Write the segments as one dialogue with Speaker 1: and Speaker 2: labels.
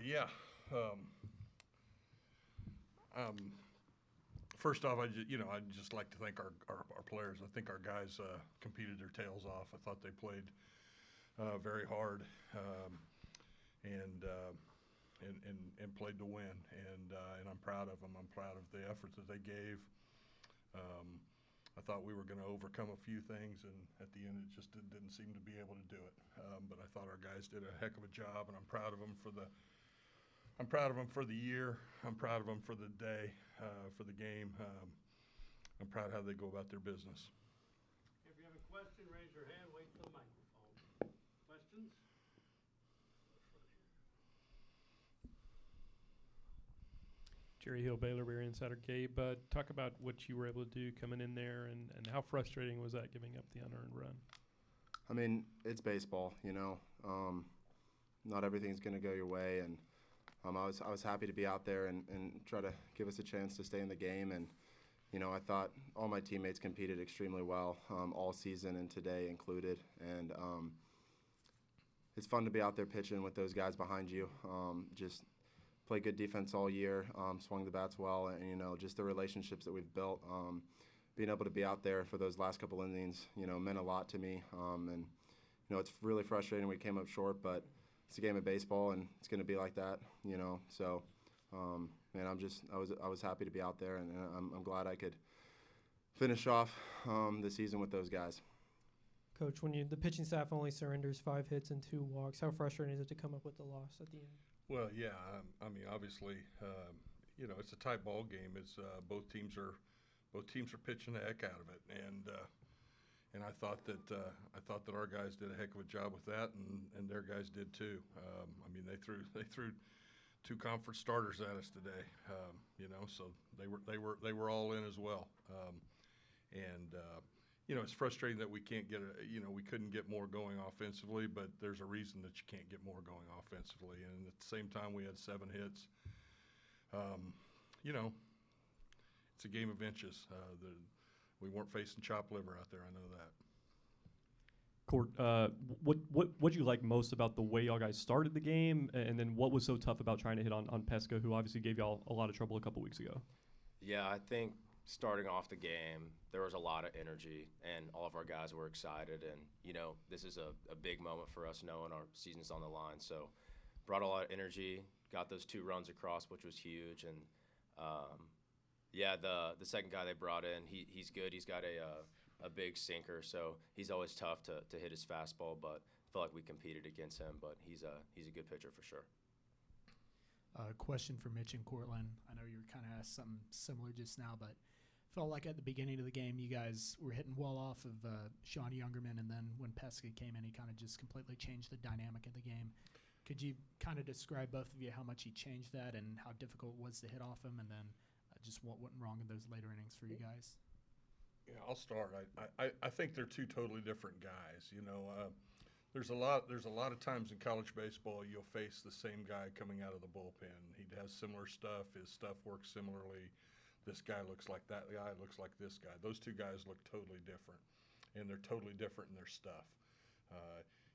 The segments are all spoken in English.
Speaker 1: Yeah. First off, I'd just like to thank our players. I think our guys competed their tails off. I thought they played very hard and played to win. And I'm proud of them. I'm proud of the effort that they gave. I thought we were going to overcome a few things, and at the end, it just didn't seem to be able to do it. But I thought our guys did a heck of a job, and I'm proud of them for the year. I'm proud of them for the day, for the game. I'm proud of how they go about their business.
Speaker 2: If you have a question, raise your hand. Wait for the microphone. Questions?
Speaker 3: Jerry Hill, Baylor, Bear Insider. Gabe, talk about what you were able to do coming in there, and how frustrating was that giving up the unearned run?
Speaker 4: I mean, it's baseball, Not everything's going to go your way, and I was happy to be out there and try to give us a chance to stay in the game. And, I thought all my teammates competed extremely well all season and today included. And it's fun to be out there pitching with those guys behind you. Just play good defense all year, swung the bats well, and, just the relationships that we've built. Being able to be out there for those last couple innings, meant a lot to me. And, it's really frustrating we came up short, but it's a game of baseball, and it's going to be like that, So, man, I was happy to be out there, and I'm glad I could finish off the season with those guys.
Speaker 5: Coach, when the pitching staff only surrenders 5 hits and 2 walks, how frustrating is it to come up with the loss at the end?
Speaker 1: Well, yeah. Obviously, it's a tight ball game. It's both teams are pitching the heck out of it, and I thought that our guys did a heck of a job with that, and their guys did too. They threw 2 conference starters at us today, so they were all in as well. It's frustrating that we can't we couldn't get more going offensively, but there's a reason that you can't get more going offensively. And at the same time, we had 7 hits. It's a game of inches. We weren't facing chopped liver out there. I know that.
Speaker 6: Court, what you like most about the way y'all guys started the game, and then what was so tough about trying to hit on Pesca, who obviously gave y'all a lot of trouble a couple weeks ago?
Speaker 7: Yeah, I think starting off the game, there was a lot of energy, and all of our guys were excited. And, this is a big moment for us knowing our season's on the line. So brought a lot of energy, got those 2 runs across, which was huge. And, the second guy they brought in, he's good. He's got a big sinker, so he's always tough to hit his fastball, but I feel like we competed against him. But he's a good pitcher for sure.
Speaker 8: Question for Mitch and Cortland. I know you were kind of asked something similar just now, but felt like at the beginning of the game you guys were hitting well off of Sean Youngerman, and then when Pesca came in, he kind of just completely changed the dynamic of the game. Could you kind of describe, both of you, how much he changed that and how difficult it was to hit off him, and then just what went wrong in those later innings for you guys?
Speaker 1: Yeah, I'll start. I think they're 2 totally different guys. There's a lot of times in college baseball you'll face the same guy coming out of the bullpen. He has similar stuff. His stuff works similarly. This guy looks like that guy, looks like this guy. Those 2 guys look totally different, and they're totally different in their stuff.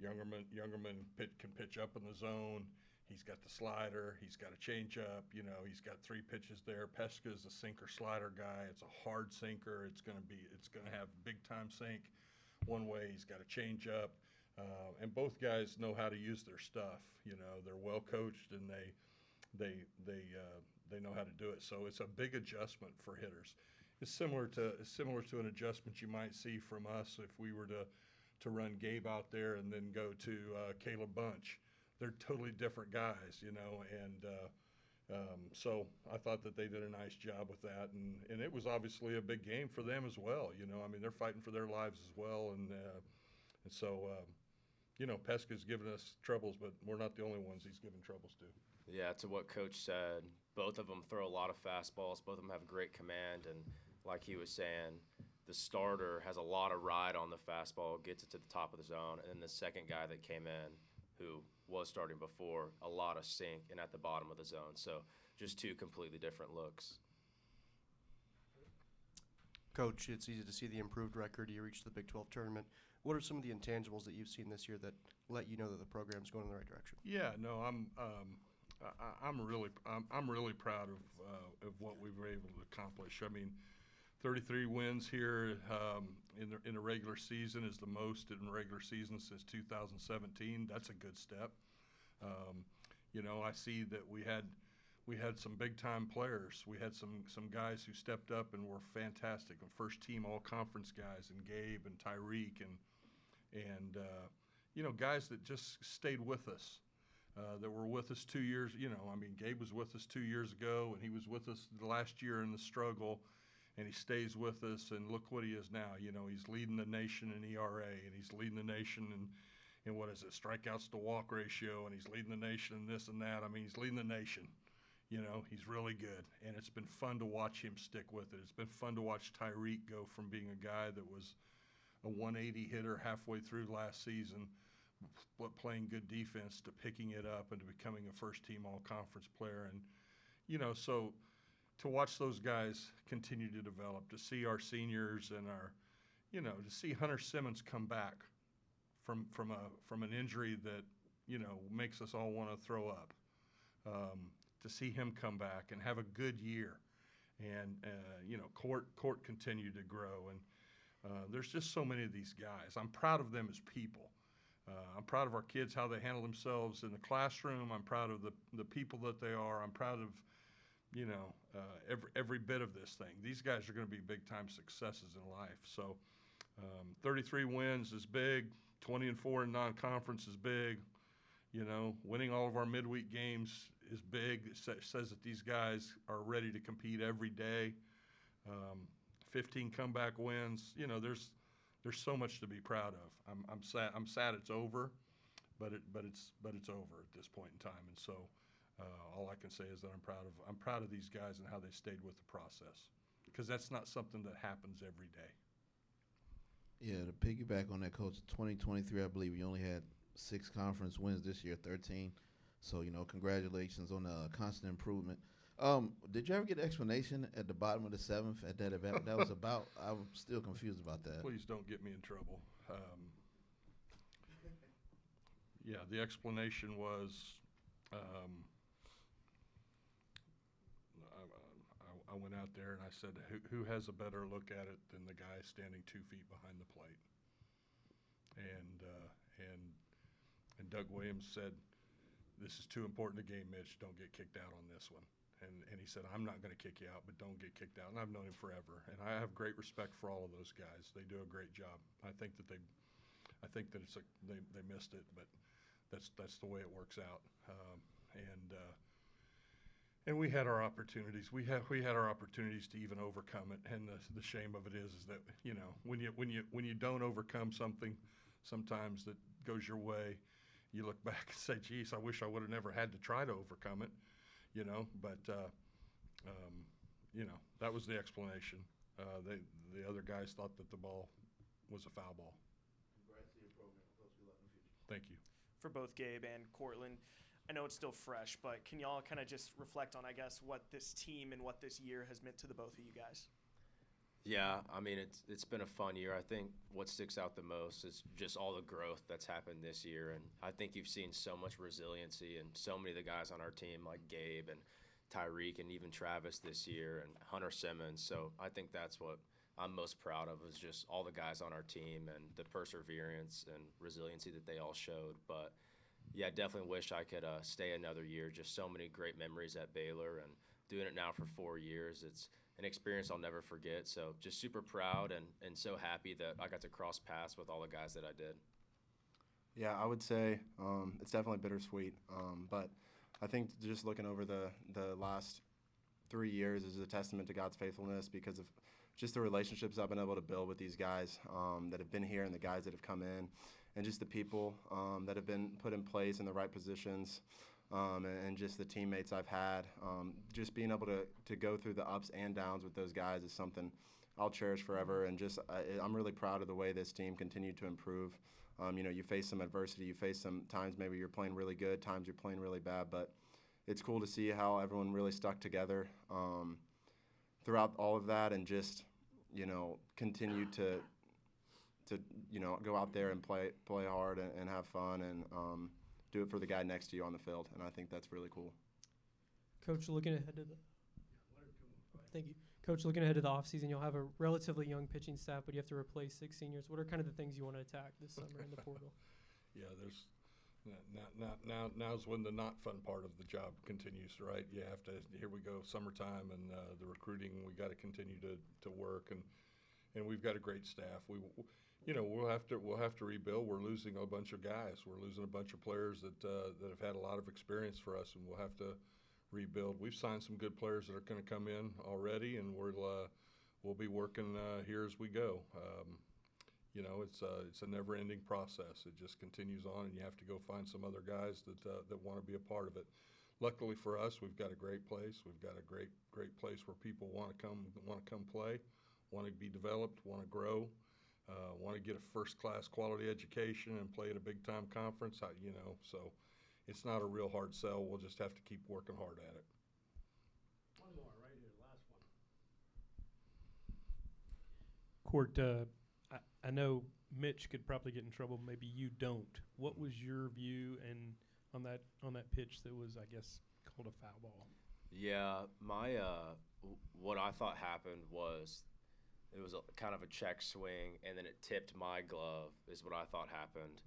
Speaker 1: Youngerman can pitch up in the zone. He's got the slider. He's got a changeup. He's got 3 pitches there. Pesca's a sinker slider guy. It's a hard sinker. It's going to have big time sink one way. He's got a changeup, and both guys know how to use their stuff. They're well coached, and they know how to do it. So it's a big adjustment for hitters. It's similar to an adjustment you might see from us if we were to run Gabe out there and then go to Caleb Bunch. They're totally different guys, so I thought that they did a nice job with that, and it was obviously a big game for them as well. They're fighting for their lives as well, and so Pesca's given us troubles, but we're not the only ones he's given troubles to.
Speaker 7: Yeah, to what Coach said, both of them throw a lot of fastballs. Both of them have great command, and like he was saying, the starter has a lot of ride on the fastball, gets it to the top of the zone, and then the second guy that came in, who was starting before, a lot of sink and at the bottom of the zone. So just 2 completely different looks.
Speaker 9: Coach, it's easy to see the improved record. You reached the Big 12 tournament. What are some of the intangibles that you've seen this year that let you know that the program's going in the right direction?
Speaker 1: Yeah, no, I'm really proud of what we were able to accomplish. I mean, 33 wins here in the regular season is the most in the regular season since 2017. That's a good step. I see that we had some big time players. We had some guys who stepped up and were fantastic, and first team all conference guys, and Gabe and Tyreek and guys that just stayed with us. That were with us 2 years. Gabe was with us 2 years ago, and he was with us the last year in the struggle, and he stays with us. And look what he is now. He's leading the nation in ERA, and he's leading the nation in what is it, strikeouts to walk ratio, and he's leading the nation in this and that. He's leading the nation. He's really good, and it's been fun to watch him stick with it. It's been fun to watch Tyreek go from being a guy that was a 180 hitter halfway through last season, playing good defense, to picking it up and to becoming a first-team all-conference player. And, so to watch those guys continue to develop, to see our seniors and to see Hunter Simmons come back from an injury that, makes us all want to throw up, to see him come back and have a good year. And, Court continue to grow. And there's just so many of these guys. I'm proud of them as people. I'm proud of our kids, how they handle themselves in the classroom. I'm proud of the people that they are. I'm proud of, every bit of this thing. These guys are going to be big-time successes in life. So 33 wins is big. 20-4 in non-conference is big. Winning all of our midweek games is big. It says that these guys are ready to compete every day. 15 comeback wins. There's so much to be proud of. I'm sad it's over, but it's over at this point in time. And so all I can say is that I'm proud of these guys and how they stayed with the process, because that's not something that happens every day.
Speaker 10: Yeah, to piggyback on that, Coach, 2023, I believe you only had 6 conference wins this year, 13. So, congratulations on the constant improvement. Did you ever get an explanation at the bottom of the 7th at that event? That was about. I'm still confused about that.
Speaker 1: Please don't get me in trouble. The explanation was I went out there and I said, who has a better look at it than the guy standing 2 feet behind the plate? And Doug Williams said, "This is too important a game, Mitch. Don't get kicked out on this one." And he said, "I'm not going to kick you out, but don't get kicked out." And I've known him forever, and I have great respect for all of those guys. They do a great job. I think that they missed it, but that's the way it works out. And we had our opportunities. We had our opportunities to even overcome it. And the shame of it is that when you don't overcome something, sometimes that goes your way, you look back and say, "Geez, I wish I would have never had to try to overcome it." But that was the explanation. The other guys thought that the ball was a foul ball.
Speaker 10: Congrats to your program. Coach, good luck in the future.
Speaker 1: Thank you.
Speaker 11: For both Gabe and Cortland, I know it's still fresh, but can y'all kind of just reflect on, I guess, what this team and what this year has meant to the both of you guys?
Speaker 7: Yeah, it's been a fun year. I think what sticks out the most is just all the growth that's happened this year, and I think you've seen so much resiliency and so many of the guys on our team, like Gabe and Tyreek and even Travis this year and Hunter Simmons. So I think that's what I'm most proud of, is just all the guys on our team and the perseverance and resiliency that they all showed. But yeah, I definitely wish I could stay another year. Just so many great memories at Baylor, and doing it now for 4 years, it's an experience I'll never forget. So just super proud and so happy that I got to cross paths with all the guys that I did.
Speaker 4: Yeah, I would say it's definitely bittersweet, but I think just looking over the last 3 years is a testament to God's faithfulness, because of just the relationships I've been able to build with these guys that have been here, and the guys that have come in, and just the people that have been put in place in the right positions, and just the teammates I've had. Just being able to go through the ups and downs with those guys is something I'll cherish forever, and just I'm really proud of the way this team continued to improve. You face some adversity, you face some times maybe you're playing really good, times you're playing really bad, but it's cool to see how everyone really stuck together throughout all of that, and just continue to go out there and play hard and have fun, and do it for the guy next to you on the field, and I think that's really cool.
Speaker 5: Coach, looking ahead to the thank you, Coach. Looking ahead to the offseason, you'll have a relatively young pitching staff, but you have to replace 6 seniors. What are kind of the things you want to attack this summer in the portal?
Speaker 1: Yeah, there's now's when the not fun part of the job continues, right? You have to. Here we go, summertime, and the recruiting. We got to continue to work, and we've got a great staff. We'll have to rebuild. We're losing a bunch of guys. We're losing a bunch of players that have had a lot of experience for us, and we'll have to rebuild. We've signed some good players that are going to come in already, and we'll be working here as we go. It's a never-ending process. It just continues on, and you have to go find some other guys that want to be a part of it. Luckily for us, we've got a great place. We've got a great place where people want to come play, want to be developed, want to grow, want to get a first-class quality education and play at a big-time conference. So it's not a real hard sell. We'll just have to keep working hard at it.
Speaker 2: One more right here, last one.
Speaker 3: Court, I know Mitch could probably get in trouble. Maybe you don't. What was your view and on that pitch that was, I guess, called a foul ball?
Speaker 7: Yeah, my what I thought happened was it was kind of a check swing, and then it tipped my glove is what I thought happened.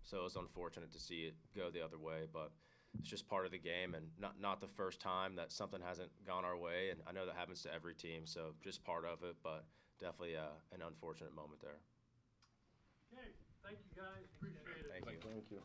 Speaker 7: So it was unfortunate to see it go the other way, but it's just part of the game, and not the first time that something hasn't gone our way, and I know that happens to every team, so just part of it, but definitely an unfortunate moment there.
Speaker 2: Okay, thank you guys, appreciate it.
Speaker 7: Thank you.
Speaker 4: Thank you.